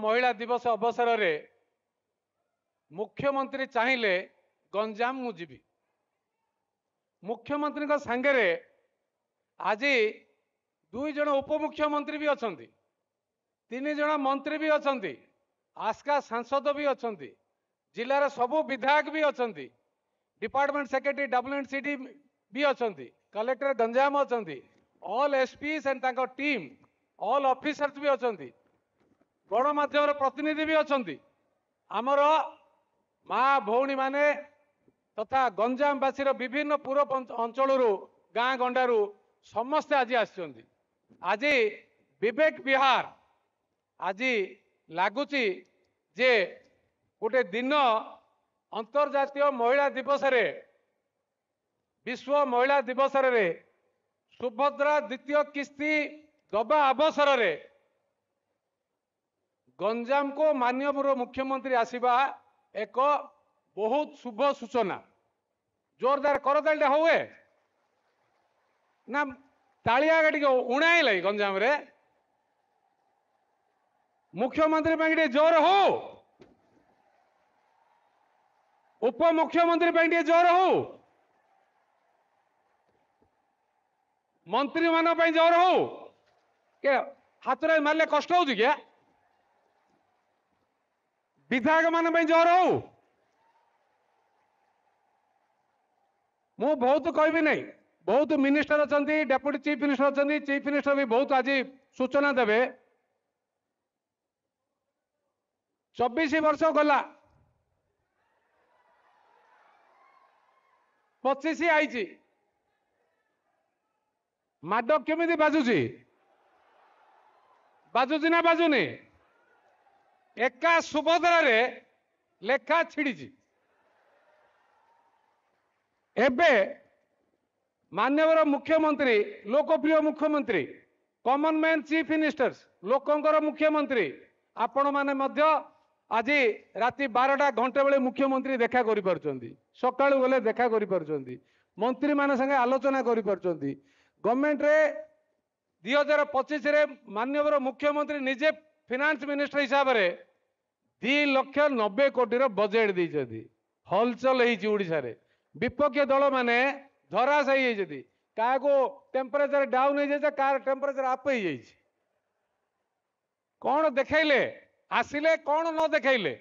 महिला दिवस अवसर रे मुख्यमंत्री चाहिए गंजाम मुझी मुख्यमंत्री सांगे रे आज दुई जन उपमुख्यमंत्री भी अच्छा तीन जन मंत्री भी अच्छा आस्का सांसद भी अच्छा जिलार सबू विधायक भी अच्छा डिपार्टमेंट सेक्रेटरी डब्ल्यूएनसीडी भी अच्छा कलेक्टर गंजाम अच्छा all SPs and team all officers भी अच्छा गणमाध्यम प्रतिनिधि भी अच्छा आमर माँ भौणी माने तथा गंजामवासी विभिन्न पूर्व अंचल गाँ गंडारू समस्ते आज आज विवेक विहार आज लगुच जे गोटे दिन अंतर्जातीय महिला दिवस रे विश्व महिला दिवस रे सुभद्रा द्वितीय किस्ती दबा अवसर रे गंजाम को माननीय मुख्यमंत्री आसीबा एक बहुत शुभ सूचना जोरदार करताल हुए ना तालिया गाड़ी उड़ाई लगे गंजाम रे मुख्यमंत्री जोर हो उप मुख्यमंत्री जोर हो मंत्री मान जोर हो के हाथ में मारे कष्ट हो क्या विधायक मान जोर हो मु बहुत कहबी नहीं बहुत मिनिस्टर अच्छा डेप्यूटी चीफ मिनिस्टर अच्छा चीफ मिनिस्टर भी बहुत आज सूचना देवे 24 वर्ष गला 25 आई माड केमी बाजुची बाजुची ना बाजुनी एका सुभद्रा रे लेखा छिड़ी एबे माननीय मुख्यमंत्री लोकप्रिय मुख्यमंत्री कॉमन मैन चीफ मिनिस्टर्स लोकंकर मुख्यमंत्री आपण माने मध्य आज राति 12टा घंटे बेले मुख्यमंत्री देखा करि परचंदी सकाळु गले देखा करि परचंदी मंत्री माने संगे आलोचना करि परचंदी गवर्नमेंट रे 2025 रे माननीय मुख्यमंत्री निजे फाइनेंस मिनिस्टर हिसाब रे 2,90 कोटी रो बजेट दी हलचल होती ओडिशा रे विपक्ष दल माने धराशायी होती क्या टेम्परेचर डाउन हो जाए कार टेम्परेचर अप हो जाए कौन देखले आसिले कौन न देखले